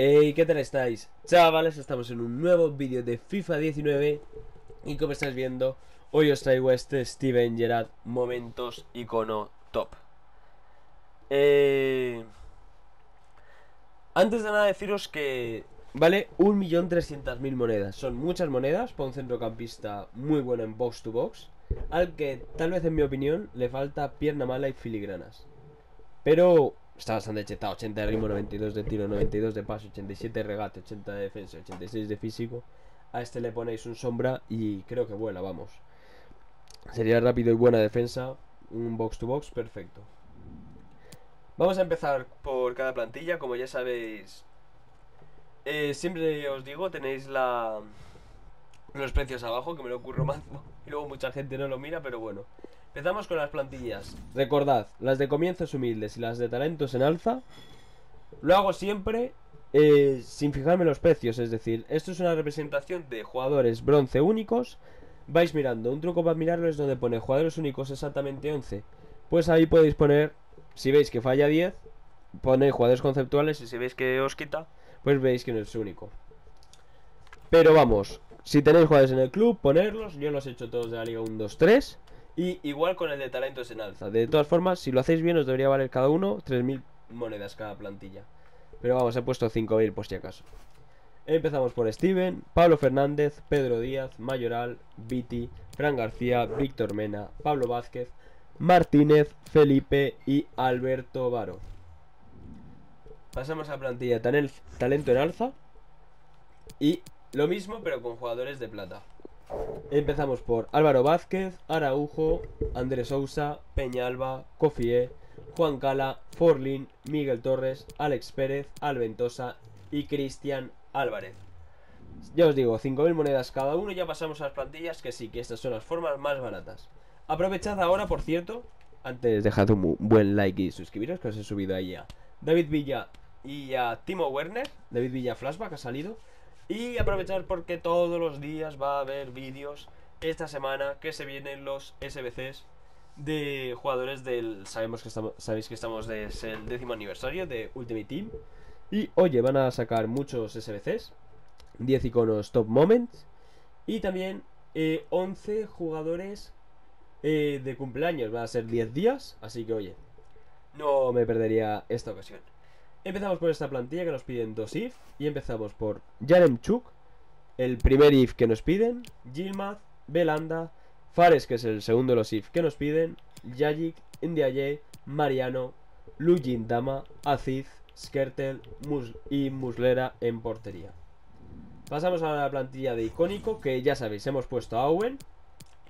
Hey, ¿qué tal estáis? Chavales, estamos en un nuevo vídeo de FIFA 19 y como estáis viendo, hoy os traigo este Steven Gerrard Momentos Icono Top. Antes de nada deciros que vale 1.300.000 monedas. Son muchas monedas para un centrocampista muy bueno en box to box, al que tal vez en mi opinión le falta pierna mala y filigranas. Pero está bastante chetado, 80 de ritmo, 92 de tiro, 92 de paso, 87 de regate, 80 de defensa, 86 de físico. A este le ponéis un sombra y creo que vuela, vamos. Sería rápido y buena defensa, un box to box perfecto. Vamos a empezar por cada plantilla, como ya sabéis. Siempre os digo, tenéis los precios abajo, que me lo curro más, ¿no? Y luego mucha gente no lo mira, pero bueno. Empezamos con las plantillas. Recordad, las de comienzos humildes y las de talentos en alza. Lo hago siempre sin fijarme en los precios. Es decir, esto es una representación de jugadores bronce únicos. Vais mirando. Un truco para mirarlo es donde pone jugadores únicos exactamente 11. Pues ahí podéis poner, si veis que falla 10, ponéis jugadores conceptuales. Y si veis que os quita, pues veis que no es único. Pero vamos, si tenéis jugadores en el club, ponerlos. Yo los he hecho todos de la liga 1, 2, 3. Y igual con el de talentos en alza. De todas formas, si lo hacéis bien, os debería valer cada uno 3.000 monedas cada plantilla. Pero vamos, he puesto 5.000 por si acaso. Empezamos por Steven, Pablo Fernández, Pedro Díaz, Mayoral, Viti, Fran García, Víctor Mena, Pablo Vázquez, Martínez, Felipe y Alberto Varo. Pasamos a plantilla talento en alza. Y lo mismo pero con jugadores de plata. Empezamos por Álvaro Vázquez, Araujo, Andrés Sousa, Peñalba, Cofié, Juan Cala, Forlín, Miguel Torres, Alex Pérez, Alventosa y Cristian Álvarez. Ya os digo, 5.000 monedas cada uno. Ya pasamos a las plantillas, que sí, que estas son las formas más baratas. Aprovechad ahora, por cierto, antes dejad un buen like y suscribiros, que os he subido ahí a David Villa y a Timo Werner. David Villa Flashback ha salido. Y aprovechar porque todos los días va a haber vídeos esta semana que se vienen los SBCs de jugadores del... Sabéis que estamos desde el 10º aniversario de Ultimate Team. Y oye, van a sacar muchos SBCs, 10 iconos top moments. Y también 11 jugadores de cumpleaños. Va a ser 10 días, así que oye, no me perdería esta ocasión. Empezamos por esta plantilla que nos piden 2 if. Y empezamos por Yaremchuk, el primer if que nos piden, Yilmaz, Belanda, Fares, que es el segundo de los if que nos piden, Yajic, Ndiaye, Mariano, Lujin Dama, Aziz, Skertel y Muslera en portería. Pasamos a la plantilla de icónico, que ya sabéis, hemos puesto a Owen,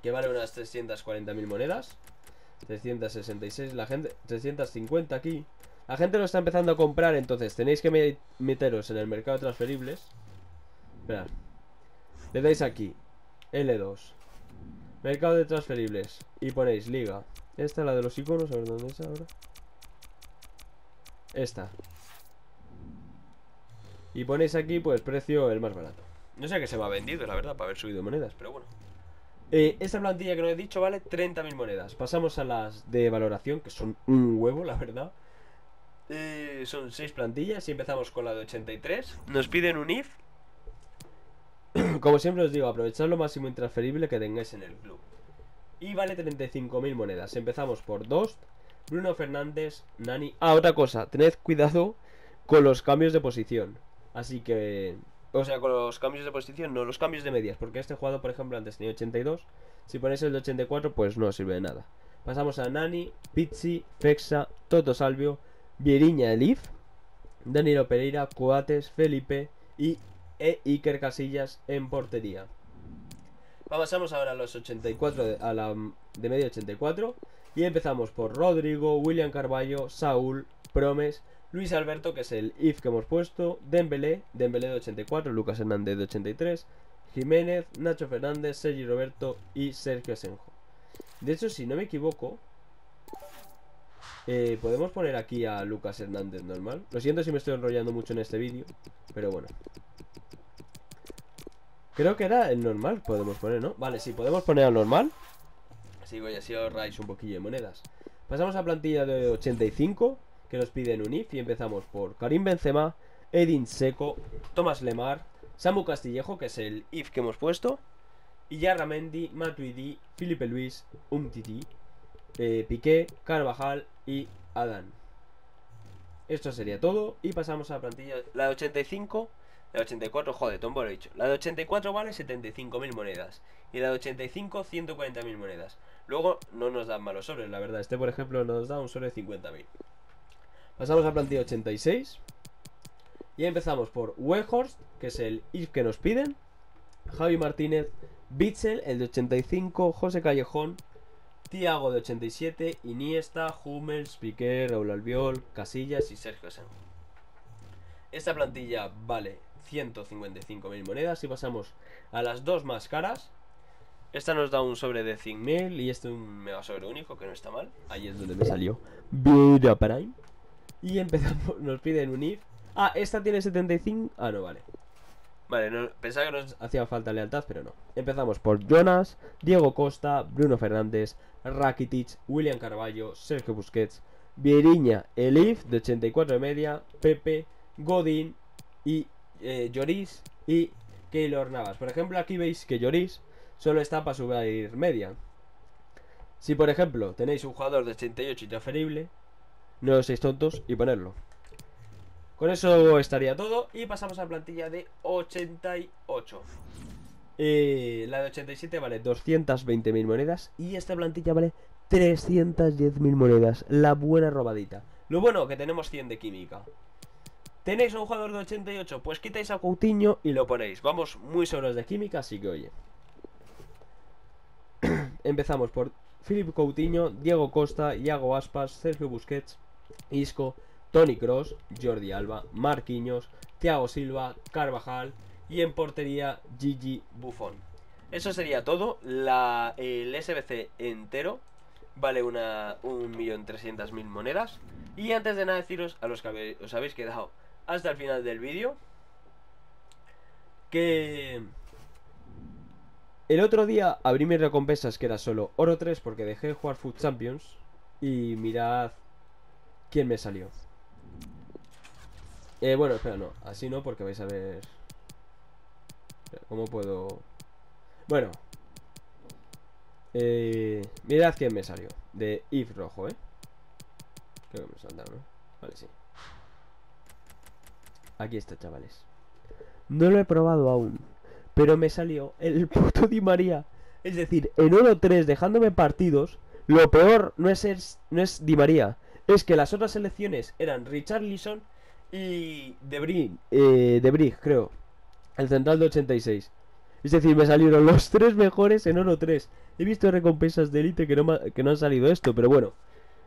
que vale unas 340.000 monedas, 366, la gente, 350 aquí. La gente lo está empezando a comprar, entonces tenéis que meteros en el mercado de transferibles. Esperad. Le dais aquí L2, mercado de transferibles, y ponéis liga. Esta es la de los iconos, a ver dónde es ahora. Esta. Y ponéis aquí pues precio el más barato. No sé a qué se me ha vendido, la verdad, para haber subido monedas, pero bueno. Esta plantilla que no he dicho vale 30.000 monedas. Pasamos a las de valoración, que son un huevo, la verdad. Son 6 plantillas y empezamos con la de 83. Nos piden un if. Como siempre os digo, aprovechad lo máximo intransferible que tengáis en el club. Y vale 35.000 monedas. Empezamos por Dost, Bruno Fernández, Nani. Ah, otra cosa, tened cuidado con los cambios de posición. Así que... O sea, con los cambios de posición, no los cambios de medias. Porque este jugador, por ejemplo, antes tenía 82. Si ponéis el de 84, pues no sirve de nada. Pasamos a Nani, Pizzi, Fexa, Toto Salvio, Vieriña Elif, Danilo Pereira, Coates, Felipe y Iker Casillas en portería. Pasamos ahora a los 84, a la de media 84. Y empezamos por Rodrigo, William Carballo, Saúl, Promes, Luis Alberto, que es el if que hemos puesto, Dembélé de 84, Lucas Hernández de 83, Jiménez, Nacho Fernández, Sergi Roberto y Sergio Asenjo. De hecho, si no me equivoco, podemos poner aquí a Lucas Hernández normal. Lo siento si me estoy enrollando mucho en este vídeo, pero bueno. Creo que era el normal, podemos poner, ¿no? Vale, sí, podemos poner al normal. Así que así ahorráis un poquillo de monedas. Pasamos a plantilla de 85, que nos piden un if. Y empezamos por Karim Benzema, Edin Seco, Tomás Lemar, Samu Castillejo, que es el if que hemos puesto, Iyarra Mendy, Matuidi, Filipe Luis, Umtiti, Piqué, Carvajal y Adán. Esto sería todo y pasamos a la plantilla. La de 85, la de 84, joder, Tombo lo he dicho. La de 84 vale 75.000 monedas y la de 85 140.000 monedas. Luego no nos dan malos sobres, la verdad. Este, por ejemplo, nos da un sobre de 50.000. Pasamos a la plantilla 86 y empezamos por Weghorst, que es el if que nos piden, Javi Martínez, Bitzel, el de 85, José Callejón, Thiago de 87, Iniesta, Hummels, Piqué, Raúl Albiol, Casillas y Sergio Sen. Esta plantilla vale 155.000 monedas y pasamos a las dos más caras. Esta nos da un sobre de 100.000 y este un mega sobre único, que no está mal. Ahí es donde me salió Vida Prime. Y empezamos, nos piden un if. Ah, esta tiene 75. Ah, no, vale. Vale, no, pensaba que nos hacía falta lealtad, pero no. Empezamos por Jonas, Diego Costa, Bruno Fernández, Rakitic, William Carvalho, Sergio Busquets, Vieriña, Elif de 84 de media, Pepe, Godín y Lloris y Keylor Navas. Por ejemplo, aquí veis que Lloris solo está para subir media. Si por ejemplo tenéis un jugador de 88 intransferible, no seáis tontos y ponerlo. Con eso estaría todo y pasamos a la plantilla de 88. La de 87 vale 220.000 monedas y esta plantilla vale 310.000 monedas. La buena robadita. Lo bueno, que tenemos 100 de química. ¿Tenéis un jugador de 88? Pues quitáis a Coutinho y lo ponéis. Vamos muy sobros de química, así que oye. Empezamos por Philippe Coutinho, Diego Costa, Iago Aspas, Sergio Busquets, Isco, Toni Kroos, Jordi Alba, Marquinhos, Thiago Silva, Carvajal y en portería Gigi Buffon. Eso sería todo. El SBC entero vale 1.300.000 monedas. Y antes de nada deciros a los que os habéis quedado hasta el final del vídeo que el otro día abrí mis recompensas, que era solo oro 3 porque dejé de jugar Foot Champions. Y mirad quién me salió. Bueno, espera, no, así no, porque vais a ver. ¿Cómo puedo? Bueno, mirad quién me salió. De if rojo, creo que me saltaron, ¿no? Vale, sí. Aquí está, chavales. No lo he probado aún, pero me salió el puto Di María. Es decir, en oro 3 dejándome partidos. Lo peor no es Di María, es que las otras selecciones eran Richarlison y De Bruyne, creo, el central de 86. Es decir, me salieron los tres mejores en oro 3. He visto recompensas de élite que no han salido esto, pero bueno.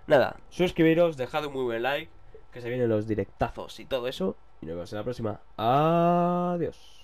Nada, suscribiros, dejad un muy buen like, que se vienen los directazos y todo eso. Y nos vemos en la próxima. Adiós.